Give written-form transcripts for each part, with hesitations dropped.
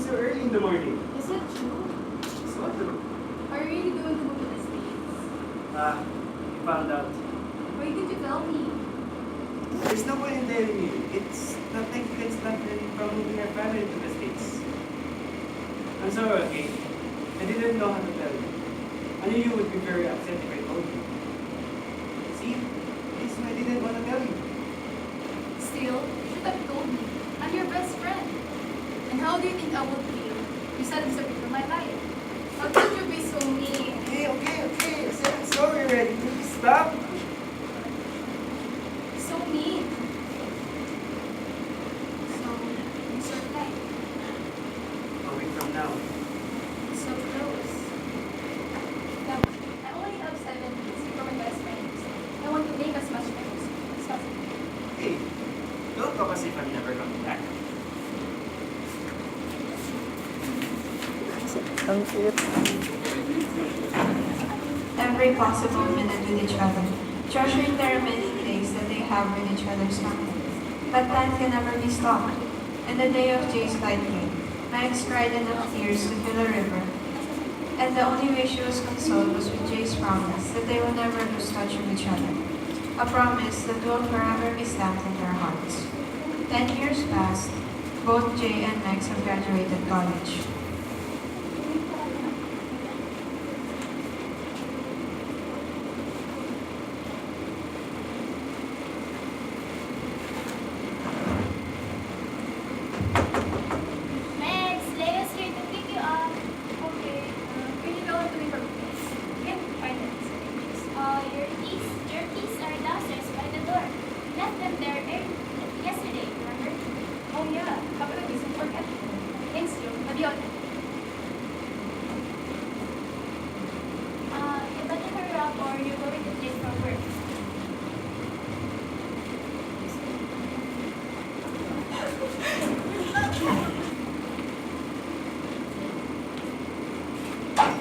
so early in the morning. Is it true? So true. Are you really going to move to the States? You found out. Why did you tell me? There's no point in telling you. It's not like you can stop them from moving our family to the States. I'm sorry, okay? I didn't know how to tell you. I knew you would be very upset if I told you. See? This is why I didn't want to tell you. Still, you should have told me. I'm your best friend. And how do you think I would feel? You said it's a bit of my life. How could you be so mean? Okay. I said I'm sorry already. Can you stop? So mean. So, it's your life. A week from now. So close. Now, I only have 7 days before my best friend leaves. I want to make as much memories as possible. Hey, don't talk as if I'm never coming back. Ang cute. Every possible minute with each other, treasuring the remaining days that they have with each other's company. But time can never be stopped. And the day of Jay's flight came. Max cried enough tears to fill a river. And the only way she was consoled was with Jay's promise that they will never lose touch with each other. A promise that will forever be stamped in their hearts. 10 years passed. Both Jay and Max have graduated college. Max, Leia's here to pick you up. Okay, can you go to me for please? Can find it. Your keys are downstairs by the door. You left them there yesterday, remember? Oh yeah, apologies, I forgot. Thanks, you. Adios. You better hurry up or you're going to late for work.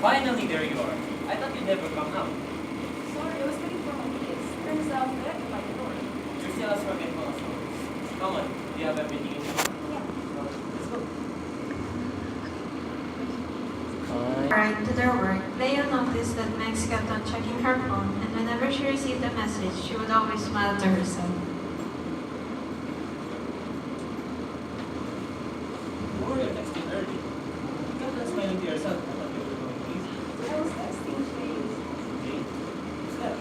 Finally, there you are. I thought you'd never come out. Sorry, I was looking for my keys. Turns out I left them by the door. You're still as forgetful as always. Come on, do you have everything in your Yeah. Let's go. Alright, to their work, Leia noticed that Max kept on checking her phone, and whenever she received a message, she would always smile to herself. Who are you texting early? You kept on smiling to yourself. I thought you were going easy. I was texting Jay. Okay? Who's that?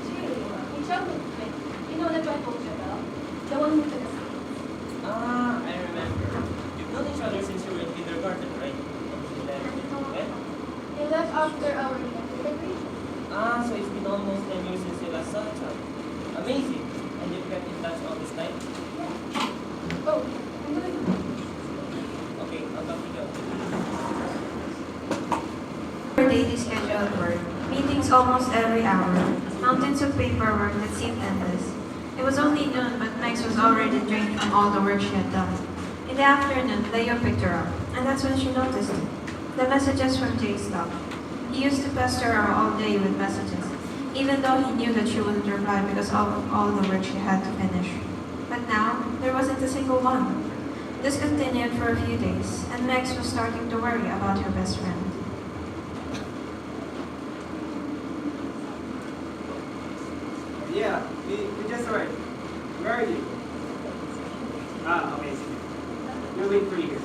Jay, my childhood friend. You know that one I told you about? The one who took us. I remember. You've known each other since you were in kindergarten, right? And then, when? He left after our graduation. So it's been almost 10 years since you last saw each other. Amazing. And you've kept in touch all this time? Oh, I'm going to Okay, I'll talk to you. Her daily scheduled work, meetings almost every hour, mountains of paperwork that seemed endless. It was only noon, but Max was already drained from all the work she had done. In the afternoon, Leo picked her up, and that's when she noticed it. The messages from Jay stopped. He used to pester her all day with messages, even though he knew that she wouldn't reply because of all the work she had to finish. But now, there wasn't a single one. This continued for a few days, and Max was starting to worry about her best friend. Yeah, we just arrived. Where are you? Amazing. We'll wait for you here.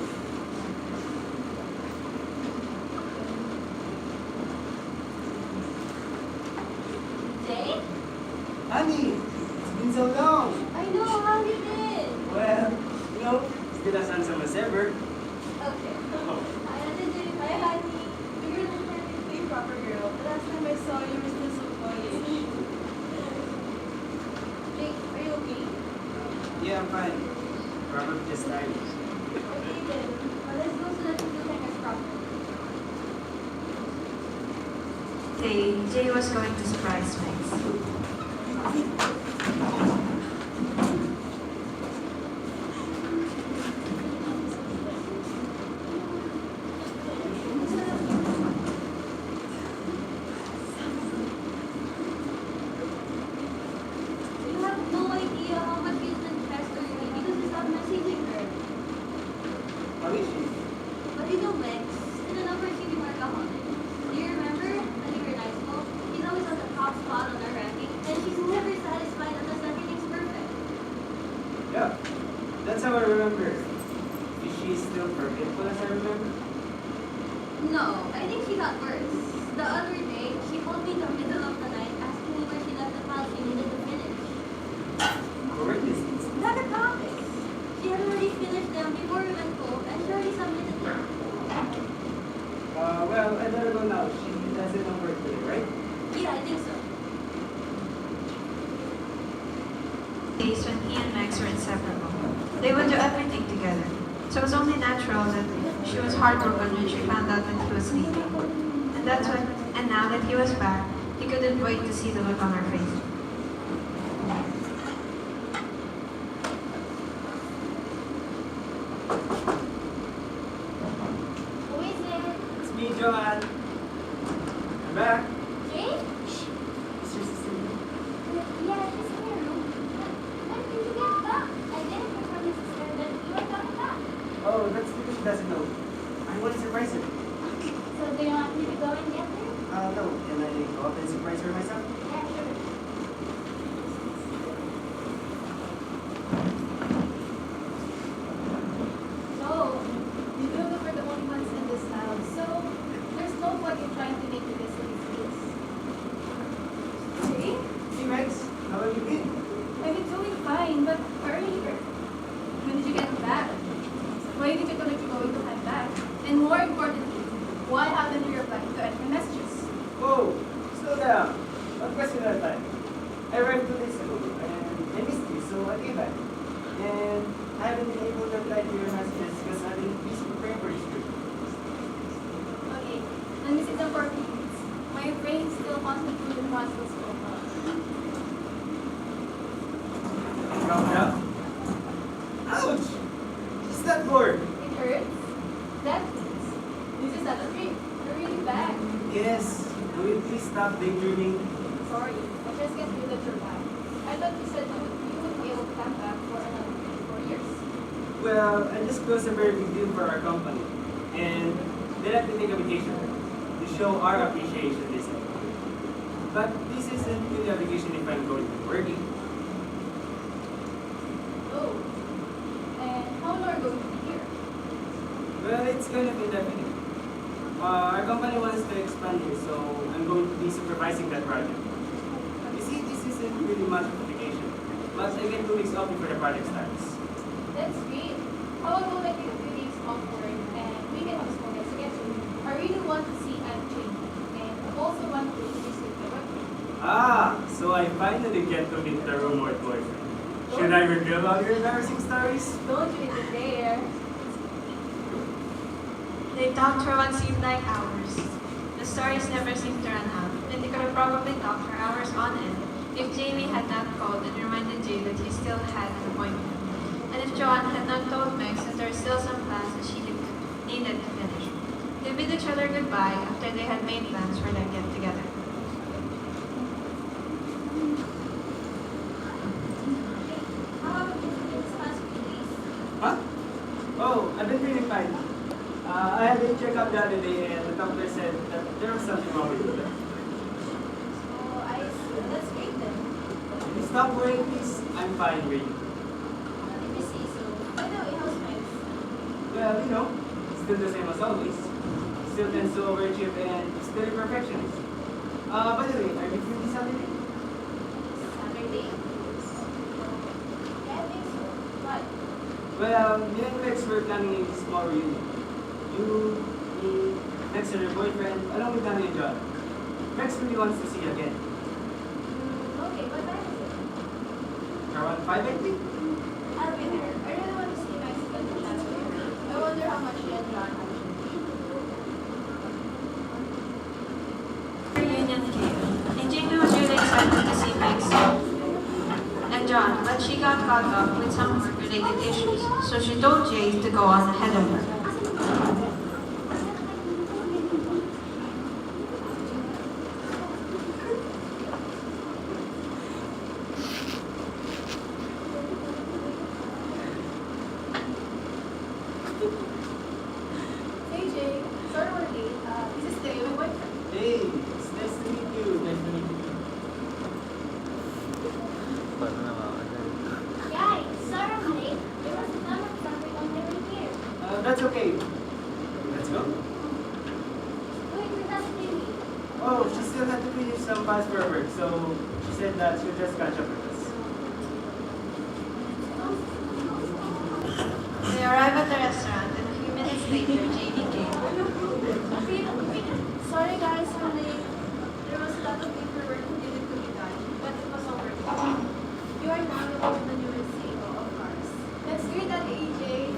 Jay? Honey, it's been so long. I know, how have you been? Well, still as handsome as ever. Okay. Oh. Hi, Ate Jay. Hi, honey. You're not perfectly proper girl. The last time I saw you, you were still so boyish. Jay, are you okay? Yeah, I'm fine. Probably just tired. Okay then. Well, let's go so that you can hang us properly. Jay was going to surprise Max. You have no idea how much he's been pestering me because he's not messaging her. How is she? So I remember. Is she still forgetful as I remember? No, I think she got worse. The other day, she called me in the middle of the night asking me where she left the file she needed to finish. Correct this. Not a topic. She had already finished them before we went home and she already submitted them. Well, I better go now. She doesn't have work today, right? Yeah, I think so. Days when he and Max were inseparable. They would do everything together. So it was only natural that she was heartbroken when she found out that he was leaving. And now that he was back, he couldn't wait to see the look on her face. Who is it? It's me, Joanne. I'm back. Jane? Shh. It's your sister. Yeah, she's in her room. When did you get back? I didn't hear from your sister that you were coming back. Oh, that's because she doesn't know. I want to surprise her. So do you want me to go and get her? No. Can I go up and surprise her myself? Yeah, sure. So, you know that we're the only ones in this house, so there's no point in trying to make the best of this case. See? Hey, Max. How have you been? I've been doing fine, but earlier. When did you get back? Why did you tell me you're going to head back? And more importantly, why haven't you replied to any messages? Whoa. Slow down. One question at a time. I arrived 2 days ago and I missed you, so I came back. And I haven't been able to reply to your messages because I've been busy preparing for this trip. Okay, and this is important news. My brain is still constantly through the process of Calm down. Ouch! Is that bored? it hurts. That hurts. This is not a dream. You're really bad. Yes. Will you please stop daydreaming? Sorry, I just can't believe that you're back. I thought you said you would be able to come back for another 4 years. Well, I just closed a very big deal for our company. And they let me take a vacation to show our appreciation this year. But this isn't really a vacation if I'm going to be working. Oh, and how long are you going to be here? Well, it's going to be definite. Our company wants to expand here, so I'm going to be supervising that project. You see, this isn't really much of a vacation, but I get 2 weeks off before the project starts. That's great. How about I take a few days off work and we can have a small get together? I really want to see Aunt Jane, and I also want to introduce you to my boyfriend. Ah, so I finally get to meet the rumored boyfriend. Should I reveal all your embarrassing stories? Don't you even dare. They talked for what seemed like hours. The stories never seemed to run out, and they could have probably talked for hours on end if Jamie had not called and reminded Jay that he still had an appointment. And if Joanne had not told Max that there were still some plans that she needed to finish. They bid each other goodbye after they had made plans for their get-together. How have you been this past few days? Huh? Oh, I've been feeling fine. I had a checkup the other day and the doctor said that there was something wrong with you. Oh, I see. That's great then. Can you stop worrying, please? I'm fine, really. If you say so. By the way, how's Max? Well, still the same as always. Still tends to overachieve and still a perfectionist. By the way, are you free this Saturday? Saturday? Yeah, I think so. What? Well, me and Rex were planning a small reunion. You, me, Rex and her boyfriend, along with Danny and John. Rex really wants to see you again. Okay, what time is it? Around 5, I think? I'll be there. I really want to see Max spend the chance with her. I wonder how much she and John actually. Reunion came, and Jamie was really excited to see Max and John, but she got caught up with some work-related issues, so she told Jay to go on ahead of her. Hey Jay, sorry we're late. This is Dave, my boyfriend. Hey, it's nice to meet you. Nice to meet you. Guys, sorry I'm late. There was a ton of that's okay. Let's go. Wait, we have Jamie. Oh, she still had to finish some files for work, so she said that she'll just catch up with us. They arrive at the restaurant, and a few minutes later, Jamie came. Sorry guys, I'm late. There was a lot of paperwork needed to be done, but it was all worth it. You are now the newest CEO of ours. Let's greet that AJ.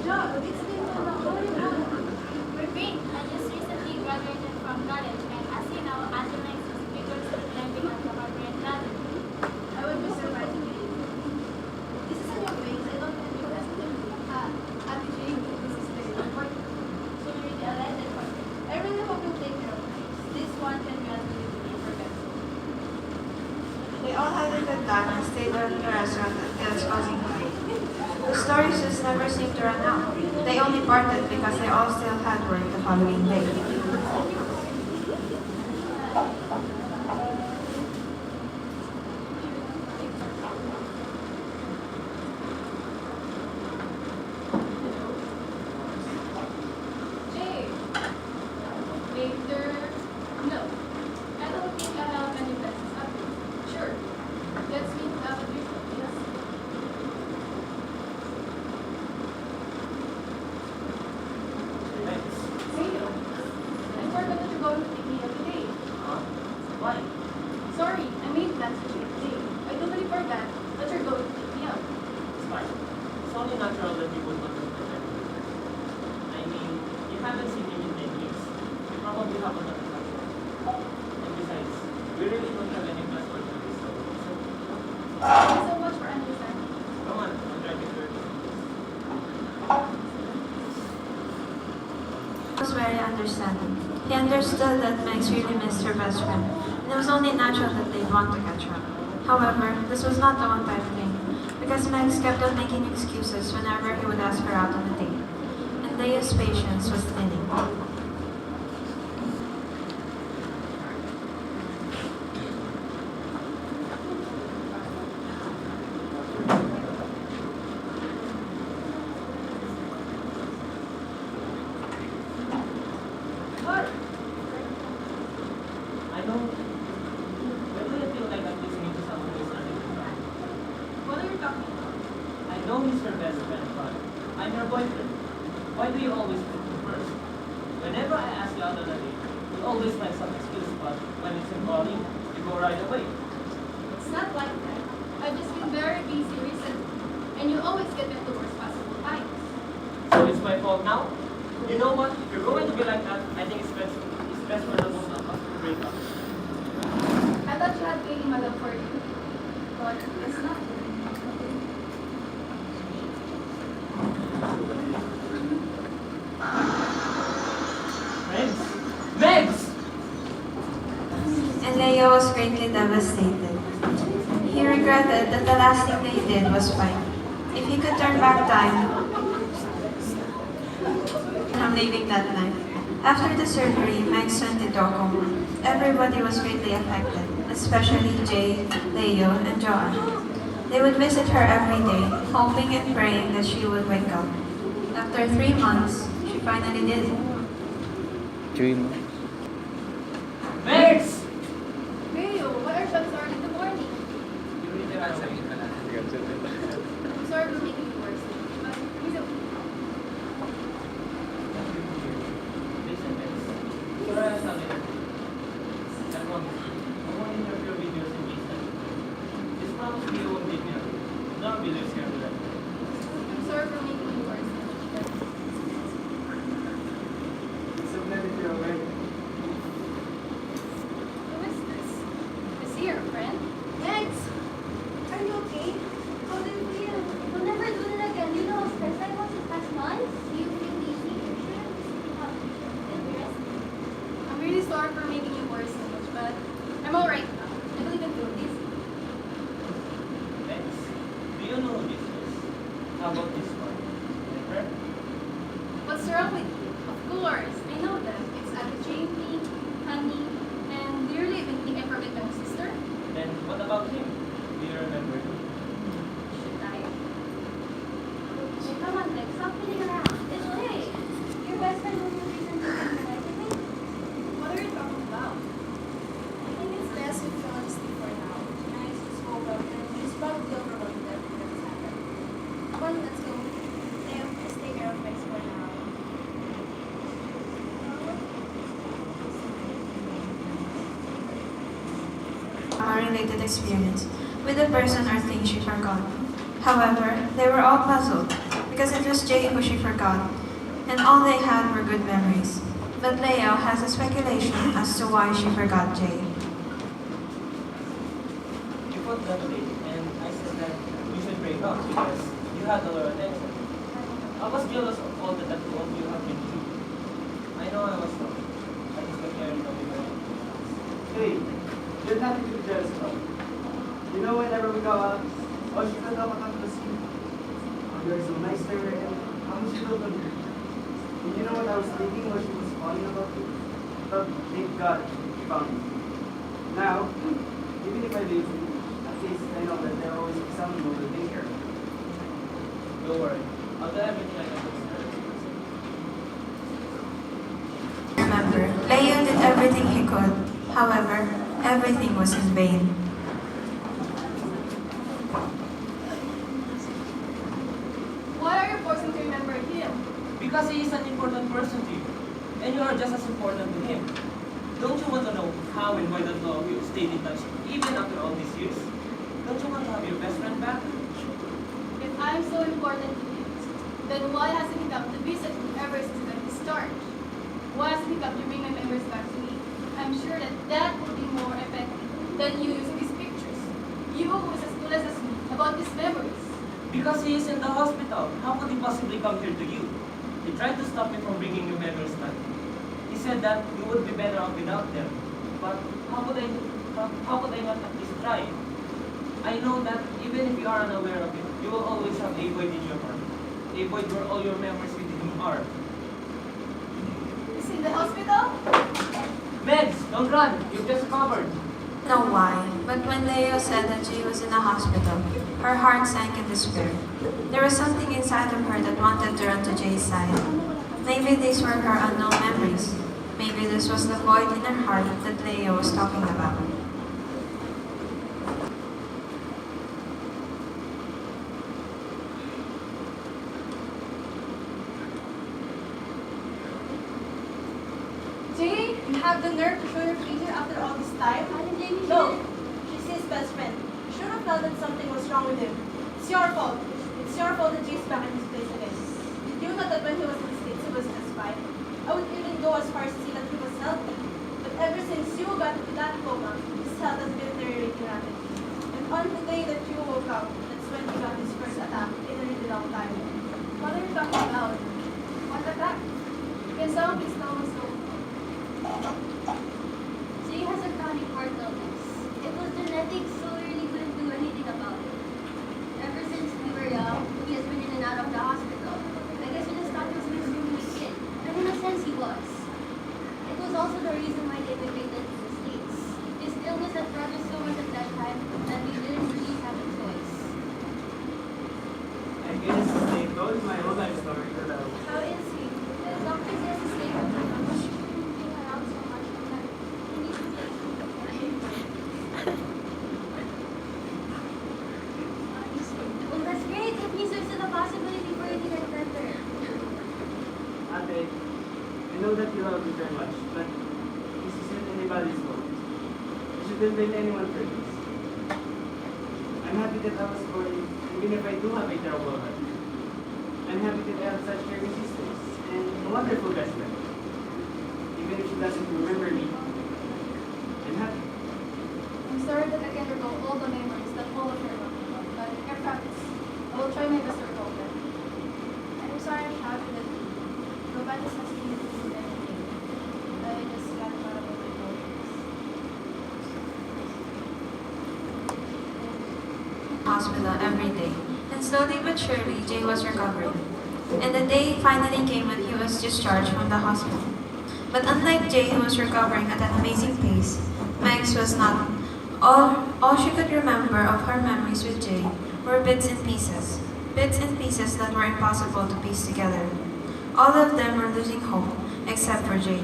Joe, it's been so long. How are you now? We're great. I just recently graduated from college, and as you know, Angela is vigorously climbing on the corporate ladder. I would be surprised if you didn't. This is a new place. I don't know you guys. Ate Jane, this is very important. So we're really delighted for you. I really hope you'll take care of things. This one can be unbelievably forgettable. They all had a good time and stayed at the restaurant until its closing time. The stories just never seemed to run out. They only parted because they all still had work the following day. Jay, later. No, I don't think I have any lessons after. Sure, let's meet after this. Yes. Thanks. Leo, I forgot that you're going to pick me up today. Why? Sorry, I made plans to you today. I totally forgot that you're going to pick me up. It's fine. It's only natural that you would want to protect me. I mean, you haven't seen him in 10 years. You probably have another platform. And besides, we really don't have any plans for today, so it's okay. Thank you so much for understanding. Come on, I'll drive you to He was very understanding. He understood that Max really missed her best friend, and it was only natural that they'd want to catch up. However, this was not the one-time thing, because Max kept on making excuses whenever he would ask her out on a date, and Leah's patience was thinning. What? I know. Why do you feel like I'm listening to someone who is not even trying? What are you talking about? I know he's your best friend, but I'm your boyfriend. Why do you always put me first? Whenever I ask you out on a date, you always find some excuse, but when it's involving, you go right away. It's not like that. I've just been very busy recently, and you always get me at the worst possible times. So it's my fault now? You know what? If you're going to be like that, I think it's best for the both of us to break up. I thought you had really my love for you, but it's not. Friends? Megs! And Leo was greatly devastated. He regretted that the last thing they did was fight. If he could turn back time from leaving that night. After the surgery, Max went into a coma. Everybody was greatly affected, especially Jay, Leo, and Joanne. They would visit her every day, hoping and praying that she would wake up. After 3 months, she finally did. Megs! Leo, why are you so sorry in the morning? I'm sorry for making it worse, but it's okay. Listen, Megs. Sorry I'm not there. I promise you. I won't interfere with your situation. Just promise me you won't leave me alone. No one believes here with that. I'm sorry for making it worse. So glad that you're awake. Who is this? Is he your friend? Max, are you okay? How do you feel? We'll never do that again. You know how stressed I was this past month? You feel easy? You're sure? You'll be rested. I'm really sorry for making it worse so much, but I'm alright now. I don't even feel dizzy. Megs, do you know who this is? How about this one? My friend? What's wrong with you? Of course, I know them. It's Ate Jamie, Honey, and do you really even think I forget my sister? Then what about him? Do you remember him? Should I? unrelated experience with the person or thing she forgot. However, they were all puzzled because it was Jay who she forgot, and all they had were good memories. But Leo has a speculation as to why she forgot Jay. You put that date, and I said that we should break up because you had a lot of attention. I was jealous of all that the two of you have been through. I know I was wrong. I just got carried away by it. Hey, there's nothing to be jealous about. You know, whenever we go out, oh, she could come to see. Oh, you're so nice to her, and how much you love her. And you know what I was thinking when she was calling about you? But thank God she found me. Now, even if I leave you, at least I know that there always be someone who will take care of me. Don't worry. I'll do everything I can to her. Remember, Leo did everything he could. However, everything was in vain. Why are you forcing to remember him? Because he is an important person to you, and you are just as important to him. Don't you want to know how and why the two of you stayed in touch even after all these years? Don't you want to have your best friend back? If I'm so important to him, then why hasn't he come to visit me ever since the start? Why hasn't he come to bring my memories back to me? I'm sure that that will be more effective than you using these pictures. You who is as clueless as me about these memories. Because he is in the hospital. How could he possibly come here to you? He tried to stop me from bringing you memories back. He said that you would be better off without them. But how could I not at least try? I know that even if you are unaware of it, you will always have a void in your heart. A void where all your memories with him are. Is he in the hospital? Meds, don't run. You've just covered. Know why, but when Leo said that Jay was in the hospital, her heart sank in despair. There was something inside of her that wanted to run to Jay's side. Maybe these were her unknown memories. Maybe this was the void in her heart that Leo was talking about. Jay, you have the nerve to show your face after all this time? No, she's his best friend. You should have felt that something was wrong with him. It's your fault. It's your fault that Jay's back in his place again. Did you know that when he was in the States, he was just fine? I would even go as far as to say that he was healthy. But ever since you got into that coma, his health has been deteriorating rapidly. And on the day that you woke up, that's when he got his first attack in a really long time. What are you talking about? What attack? Can someone please tell me so? Jay has a chronic heart illness. It was genetic, so we really couldn't do anything about it. Ever since we were young, he has been in and out of the hospital. I guess we just thought he was an extremely kid. And in a sense, he was. It was also the reason why they immigrated to the States. His illness had brought us so much at that time that we didn't really have a choice. I guess they told my whole life story to them. How is he? The doctor says he's stable now, but she couldn't bring around so much that he needs to take Well, that's great. It means there's still a possibility for you to get better. Ate, I know that you love me very much, but this isn't anybody's fault. You shouldn't blame anyone for this. I'm happy that I was born, even if I do have a terrible heart. I'm happy that I have such caring sisters and a wonderful best friend. Even if she doesn't remember me, I'm happy. I'm sorry that I can't recall all the memories that all of you remember, but I promise I will try my best to recall them. I'm sorry I'm shouting at you. Nobody has seen me do anything. I just got out of my emotions. Hospital every day, and slowly but surely Jay was recovering. And the day finally came when he was discharged from the hospital. But unlike Jay, who was recovering at an amazing pace, Megs was not. All she could remember of her memories with Jay were bits and pieces that were impossible to piece together. All of them were losing hope, except for Jay.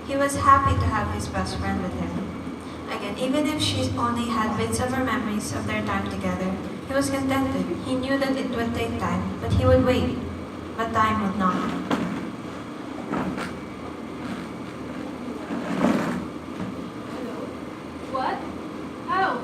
He was happy to have his best friend with him. Again, even if she only had bits of her memories of their time together, he was contented. He knew that it would take time, but he would wait. But time would not. What? How?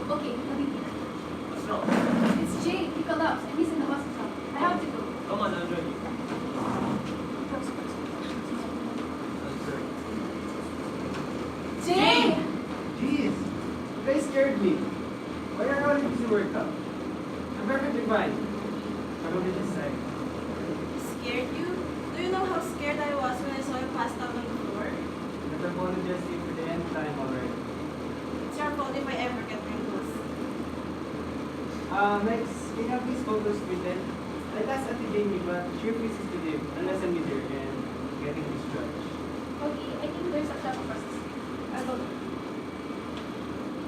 be fine. Probably this side. Scared you? Do you know how scared I was when I saw you passed out on the floor? But I apologize to you for the end time already. It's your fault if I ever get wrinkles. Next, can you have these photos printed? I'd ask Ate Jamie, but she refuses to leave unless I'm with her and getting discharged. Okay, I think there's a shop across the street. I'll go there.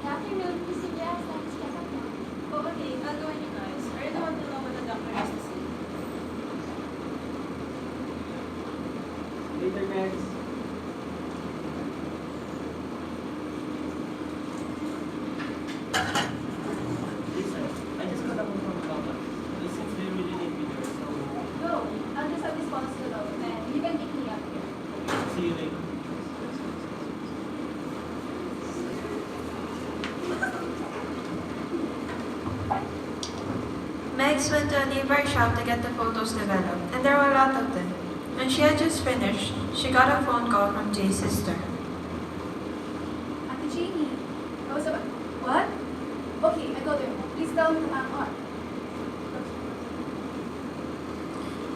Good afternoon, Mr. Jazz. Let's check out now. Oh, okay, I'll go in you guys. I really want to know what the doctor has to say. Later, guys. Listen, I just got a call from Papa. It seems they really need me there, so Go. I'll just have this photos to load and you can pick me up here. see you later. Megs went to a nearby shop to get the photos developed, and there were a lot of them. When she had just finished, she got a phone call from Jay's sister. Ate Jamie. Oh, so what? Okay, I go there. Please tell me what.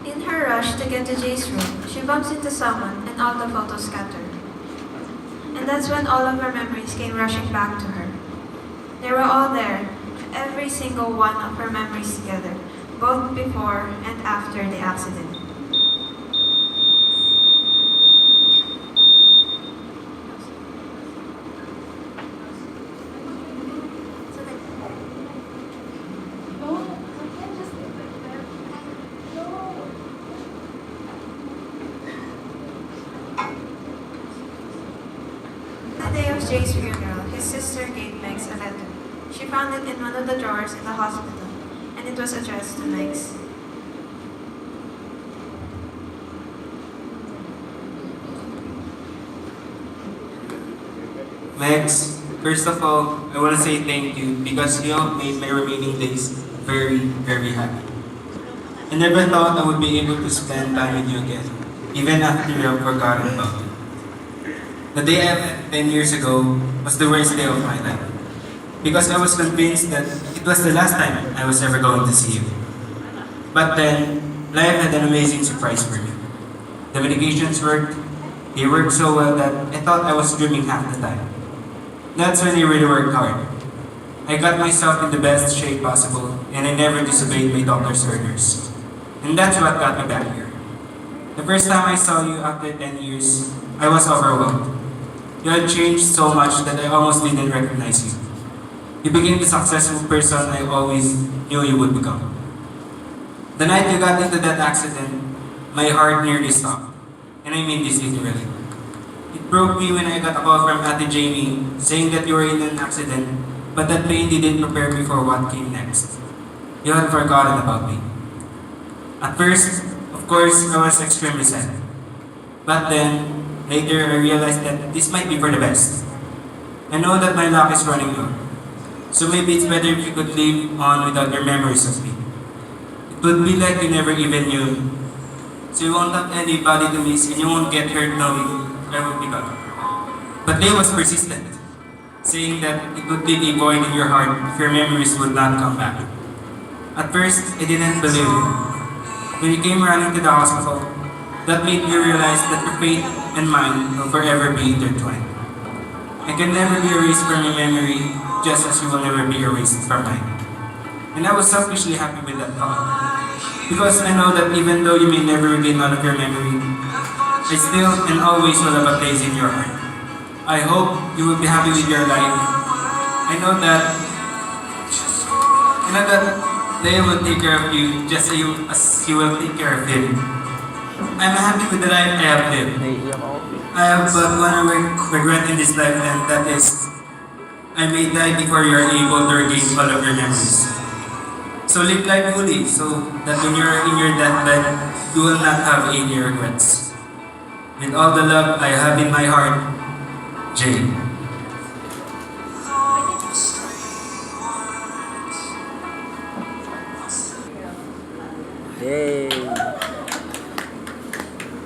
In her rush to get to Jay's room, she bumps into someone and all the photos scatter. And that's when all of her memories came rushing back to her. They were all there, every single one of her memories together, both before and after the accident. No, I can't just leave it there. No. The day of Jay's funeral, his sister gave Megs a letter. She found it in one of the drawers in the hospital, and it was addressed to Megs. Max, first of all, I want to say thank you because you have made my remaining days very, very happy. I never thought I would be able to spend time with you again, even after you have forgotten about me. The day I met 10 years ago was the worst day of my life because I was convinced that it was the last time I was ever going to see you. But then, life had an amazing surprise for me. The medications worked. They worked so well that I thought I was dreaming half the time. That's when I really worked hard. I got myself in the best shape possible, and I never disobeyed my doctor's orders. And that's what got me back here. The first time I saw you after 10 years, I was overwhelmed. You had changed so much that I almost didn't recognize you. You became the successful person I always knew you would become. The night you got into that accident, my heart nearly stopped. And I mean this literally. It broke me when I got a call from Ate Jamie saying that you were in an accident, but that pain didn't prepare me for what came next. You had forgotten about me. At first, of course, I was extremely sad. But then, later I realized that this might be for the best. I know that my luck is running low. So maybe it's better if you could live on without your memories of me. It would be like you never even knew me. So you won't have anybody to miss and you won't get hurt knowing I would be gone. But they was persistent, saying that it would leave a void in your heart if your memories would not come back. At first, I didn't believe it. When you came running to the hospital, that made me realize that your fate and mine will forever be intertwined. I can never be erased from your memory, just as you will never be erased from mine. And I was selfishly happy with that thought. Because I know that even though you may never regain all of your memory, I still and always will have a place in your heart. I hope you will be happy with your life. I know that they will take care of you just as you will take care of him. I'm happy with the life I have lived. I have but one regret in this life, and that is I may die before you are able to regain all of your memories. So live life fully so that when you're in your deathbed, you will not have any regrets. With all the love I have in my heart, Jay. Yay!